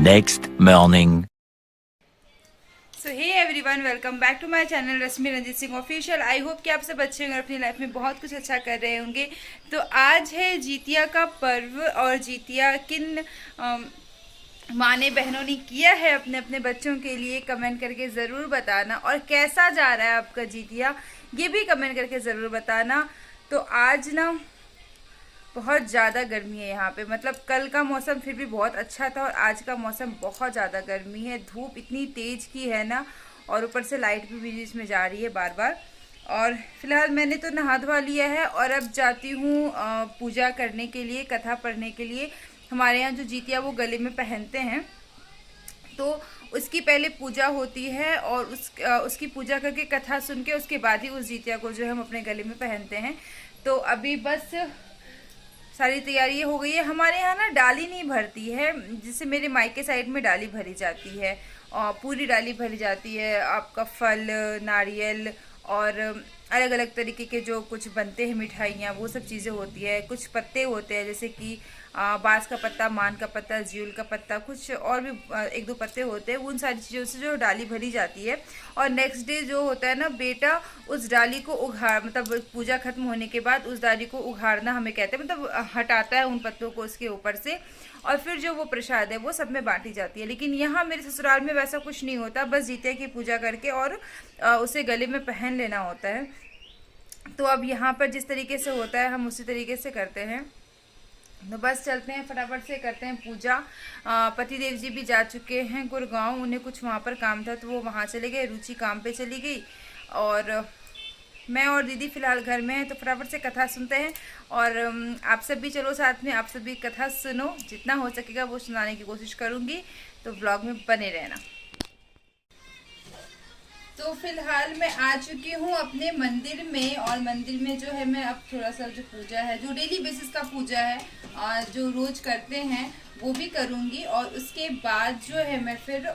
next morning. So hey everyone, welcome back to my channel Rashmi Ranjeet Singh official. I hope कि आप सब अच्छे होंगे, अपनी लाइफ में बहुत कुछ अच्छा कर रहे होंगे। तो आज है जितिया का पर्व और जितिया किन माँ ने बहनों ने किया है अपने अपने बच्चों के लिए, कमेंट करके ज़रूर बताना। और कैसा जा रहा है आपका जितिया, ये भी कमेंट करके ज़रूर बताना। तो आज ना बहुत ज़्यादा गर्मी है यहाँ पे, मतलब कल का मौसम फिर भी बहुत अच्छा था और आज का मौसम बहुत ज़्यादा गर्मी है। धूप इतनी तेज़ की है ना, और ऊपर से लाइट भी बीच में जा रही है बार बार। और फिलहाल मैंने तो नहा धोवा लिया है और अब जाती हूँ पूजा करने के लिए, कथा पढ़ने के लिए। हमारे यहाँ जो जितिया वो गले में पहनते हैं, तो उसकी पहले पूजा होती है और उसकी पूजा करके कथा सुन के उसके बाद ही उस जितिया को जो है हम अपने गले में पहनते हैं। तो अभी बस सारी तैयारी हो गई है। हमारे यहाँ ना डाली नहीं भरती है, जिससे मेरे मायके साइड में डाली भरी जाती है और पूरी डाली भरी जाती है। आपका फल, नारियल और अलग अलग तरीके के जो कुछ बनते हैं मिठाइयाँ, वो सब चीज़ें होती है। कुछ पत्ते होते हैं जैसे कि बांस का पत्ता, मान का पत्ता, ज्यूल का पत्ता, कुछ और भी एक दो पत्ते होते हैं। उन सारी चीज़ों से जो डाली भरी जाती है और नेक्स्ट डे जो होता है ना, बेटा उस डाली को उघाड़, मतलब पूजा खत्म होने के बाद उस डाली को उघाड़ना हमें कहते हैं, मतलब हटाता है उन पत्तों को उसके ऊपर से, और फिर जो वो प्रसाद है वो सब में बांटी जाती है। लेकिन यहाँ मेरे ससुराल में वैसा कुछ नहीं होता, बस जितिया की पूजा करके और उसे गले में पहन लेना होता है। तो अब यहाँ पर जिस तरीके से होता है हम उसी तरीके से करते हैं। तो बस चलते हैं, फटाफट से करते हैं पूजा। पतिदेव जी भी जा चुके हैं गुड़गांव, उन्हें कुछ वहाँ पर काम था तो वो वहाँ चले गए। रुचि काम पे चली गई और मैं और दीदी फिलहाल घर में हैं। तो फटाफट से कथा सुनते हैं और आप सब भी चलो साथ में, आप सब भी कथा सुनो। जितना हो सकेगा वो सुनाने की कोशिश करूँगी, तो व्लॉग में बने रहना। तो फिलहाल मैं आ चुकी हूँ अपने मंदिर में, और मंदिर में जो है मैं अब थोड़ा सा जो पूजा है, जो डेली बेसिस का पूजा है जो रोज करते हैं वो भी करूँगी। और उसके बाद जो है मैं फिर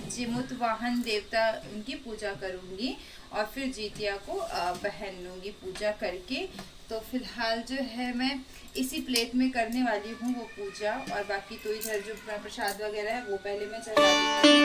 जिमुत वाहन देवता उनकी पूजा करूँगी और फिर जितिया को पहन लूँगी पूजा करके। तो फिलहाल जो है मैं इसी प्लेट में करने वाली हूँ वो पूजा, और बाकी तो इधर जो प्रसाद वगैरह है वो पहले मैं चढ़ा दी।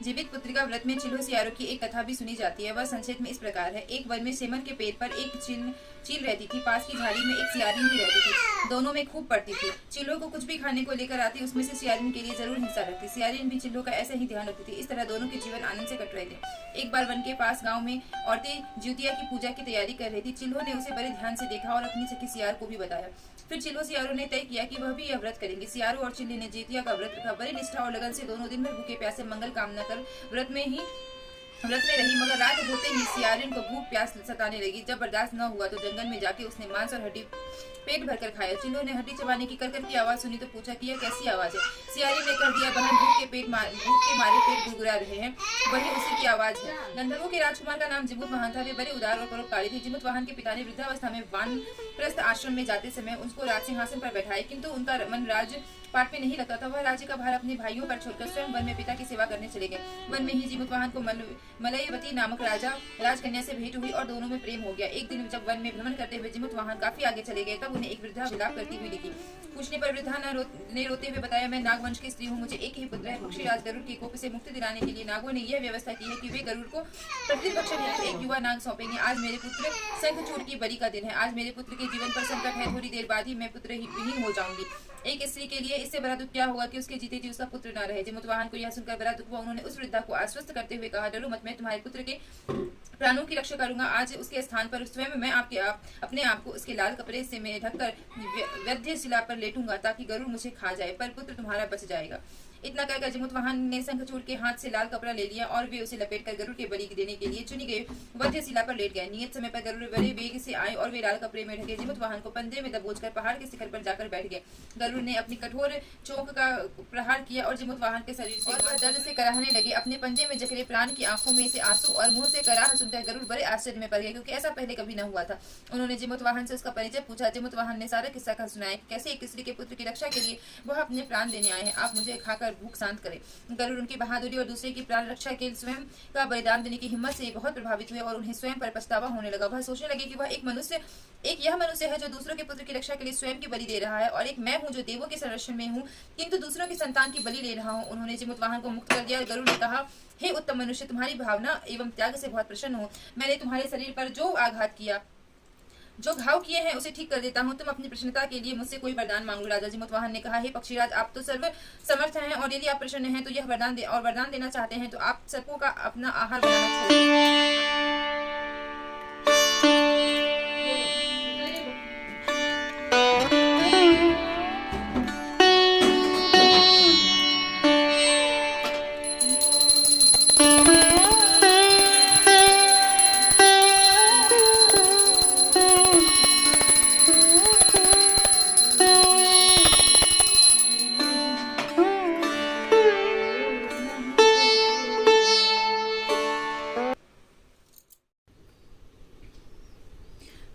जीवित पुत्री का व्रत में चिल्हो सियारों की एक कथा भी सुनी जाती है। वह संक्षेप में इस प्रकार है। एक वन में सेमर के पेड़ पर एक चील रहती थी। पास की झाड़ी में एक सियारिन भी रहती थी। दोनों में खूब पड़ती थी। चिल्हो को कुछ भी खाने को लेकर आती, उसमें से सियारिन के लिए जरूर हिस्सा रखती। सियारिन भी चिल्हो का ऐसा ही ध्यान रखती थी। इस तरह दोनों के जीवन आनंद से कट रहे थे। एक बार वन के पास गाँव में औरतें जितिया की पूजा की तैयारी कर रही थी। चिल्हो ने उसे बड़े ध्यान से देखा और अपनी सखी सियार को भी बताया। फिर चिल्हो सियारों ने तय किया कि वह भी यह व्रत करेंगे। सियारों और चिल्ले ने जितिया का व्रत रखा। बड़ी निष्ठा और लगन से दोनों दिन भर भूखे प्यासे मंगल कामना कर व्रत में ही व्रत में रही, मगर रात होते ही सियारिन को भूख प्यास सताने लगी। जब बर्दाश्त न हुआ तो जंगल में जाके उसने मांस और हड्डी पेट भरकर खाया। चिल्लो ने हड्डी चबाने की करकर की आवाज सुनी तो पूछा कि यह कैसी आवाज है। सियारिन ने कर दिया बहन, भूख के मारे पेट गुड़गुड़ा रहे हैं, वही उसी की आवाज है। गंधर्वों के राजकुमार का नाम जिमुत वाहन था। वे बड़े उदार और परोपकारी थे। जिमुत वाहन के पिता ने वृद्धावस्था में वानप्रस्थ आश्रम में जाते समय उनको राज सिंहासन पर बैठाए, किंतु उनका मन राज पाठ में नहीं लगता था। वह राज्य का भार अपने भाइयों पर छोड़कर स्वयं वन में पिता की सेवा करने चले गए। वन में ही जिमुत वाहन को मलयवती नामक राजकन्या से भेंट हुई और दोनों में प्रेम हो गया। एक दिन जब वन में भ्रमण करते हुए जिमुत वाहन काफी आगे चले गए, तब उन्हें एक वृद्धा विलाप करती हुई दिखी। पूछने पर वृद्धा ने रोते हुए बताया, मैं नागवंश की स्त्री हूँ, मुझे एक ही पुत्र है। पक्षीराज गरुड़ के कोप से मुक्ति दिलाने के लिए नागों ने यह व्यवस्था की है कि वे गरुड़ को प्रतिभक्षण हेतु एक युवा नाग सौंपेंगे। आज मेरे पुत्र शंखचूड़ की बलि का दिन है। आज मेरे पुत्र के जीवन पर संकट है। थोड़ी देर बाद ही मैं पुत्र विहीन हो जाऊंगी। एक स्त्री के लिए इससे बड़ा दुख क्या होगा कि उसके जीते जी उसका पुत्र न रहे। जिमुत वाहन को यह सुनकर बड़ा दुख हुआ। उन्होंने उस वृद्धा को आश्वस्त करते हुए कहा, डरो मत, मैं तुम्हारे पुत्र के प्राणों की रक्षा करूंगा। आज उसके स्थान पर स्वयं मैं अपने आप को उसके लाल कपड़े से मैं ढककर वैद्य शिला पर लेटूंगा, ताकि गरुड़ मुझे खा जाए, पर पुत्र तुम्हारा बच जाएगा। इतना कहकर जिमुत वाहन ने शंखचूड़ के हाथ से लाल कपड़ा ले लिया और वे उसे लपेटकर गरुड़ के बलि देने के लिए चुनी गई वध्य शिला पर लेट गए। नियत समय पर गरुड़ बड़े वेग से आए और वे लाल कपड़े में ढके जिमुत वाहन को पंजे में दबोचकर पहाड़ के शिखर पर जाकर बैठ गए। गरुड़ ने अपनी कठोर चोंक का प्रहार किया और जिमुत वाहन के शरीर से दर्द से कराहने लगे। अपने पंजे में जकड़े प्राण की आंखों में से आंसू और मुंह से कराह सुनकर गरुड़ बड़े आश्चर्य में पड़ गए, क्योंकि ऐसा पहले कभी न हुआ था। उन्होंने जिमुत वाहन से उसका परिचय पूछा। जिमुत वाहन ने सारा किस्सा कहा सुनाया कि कैसे एक स्त्री के पुत्र की रक्षा के लिए वह अपने प्राण देने आए हैं। आप मुझे खाकर भूख शांत करें। गरुड़ उनकी बहादुरी और दूसरे की प्राण रक्षा के स्वयं का बलिदान देने की हिम्मत से बहुत प्रभावित हुए और उन्हें स्वयं पर पछतावा होने लगा। वह सोचने लगे कि वह यह मनुष्य है जो दूसरों के पुत्र की रक्षा के लिए स्वयं की बलि दे रहा है, और एक मैं हूँ जो देवों के संरक्षण में हूँ किंतु दूसरों की संतान की बलि ले रहा हूँ। उन्होंने जिमुत वाहन को मुक्त कर दिया। गरुड़ ने कहा, हे उत्तम मनुष्य, तुम्हारी भावना एवं त्याग से बहुत प्रसन्न हूँ। मैंने तुम्हारे शरीर पर जो आघात किया, जो घाव किए हैं, उसे ठीक कर देता हूँ। तुम अपनी प्रसन्नता के लिए मुझसे कोई वरदान मांगो। राजा जिमुत वाहन ने कहा, हे पक्षीराज, आप तो सर्व समर्थ हैं और यदि आप प्रसन्न हैं तो यह वरदान देना चाहते हैं तो आप सर्पों का अपना आहार बनाना छोड़िए।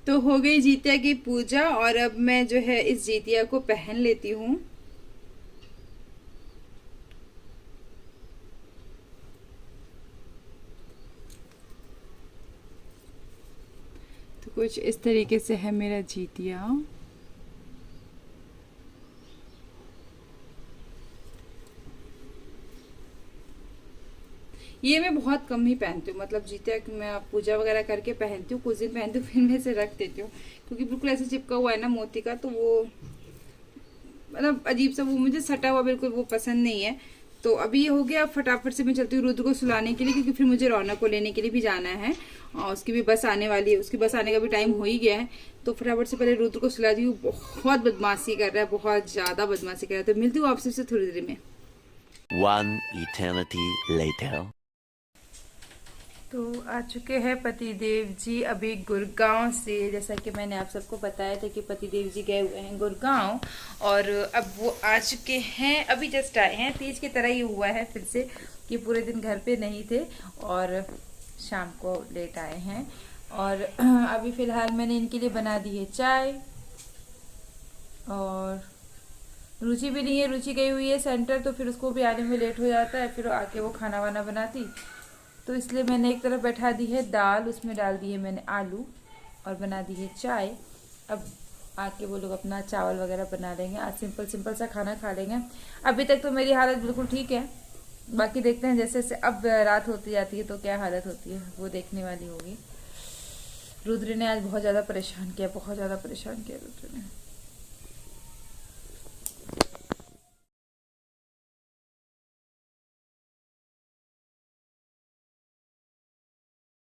तो हो गई जीतिया की पूजा और अब मैं जो है इस जीतिया को पहन लेती हूँ। तो कुछ इस तरीके से है मेरा जीतिया। ये मैं बहुत कम ही पहनती हूँ, मतलब जीतिया मैं पूजा वगैरह करके पहनती हूँ, कुछ दिन पहनती हूँ, फिर मैं इसे रख देती हूँ, क्योंकि बिल्कुल ऐसे चिपका हुआ है ना मोती का, तो वो मतलब अजीब सा, वो मुझे सटा हुआ बिल्कुल वो पसंद नहीं है। तो अभी ये हो गया। फटाफट से मैं चलती हूँ रुद्र को सुलाने के लिए, क्योंकि फिर मुझे रौनक को लेने के लिए भी जाना है और उसकी भी बस आने वाली है। उसकी बस आने का भी टाइम हो ही गया है, तो फटाफट से पहले रुद्र को सुला दी हूँ। बहुत बदमाशी कर रहा है, बहुत ज्यादा बदमाशी कर रहा है। तो मिलती हूँ आपसे थोड़ी देर में। One eternity later. तो आ चुके हैं पतिदेव जी अभी गुड़गांव से। जैसा कि मैंने आप सबको बताया था कि पतिदेव जी गए हुए हैं गुड़गांव, और अब वो आ चुके हैं। अभी जस्ट आए हैं। तीज की तरह ही हुआ है फिर से कि पूरे दिन घर पे नहीं थे और शाम को लेट आए हैं। और अभी फ़िलहाल मैंने इनके लिए बना दी है चाय, और रुचि भी नहीं है, रुचि गई हुई है सेंटर, तो फिर उसको भी आने में लेट हो जाता है, फिर आके वो खाना वाना बनाती, तो इसलिए मैंने एक तरफ बैठा दी है दाल, उसमें डाल दी है मैंने आलू और बना दी है चाय। अब आके वो लोग अपना चावल वगैरह बना लेंगे। आज सिंपल सा खाना खा लेंगे। अभी तक तो मेरी हालत बिल्कुल ठीक है, बाकी देखते हैं जैसे जैसे अब रात होती जाती है तो क्या हालत होती है वो देखने वाली होगी। रुद्र ने आज बहुत ज़्यादा परेशान किया, बहुत ज़्यादा परेशान किया रुद्र ने।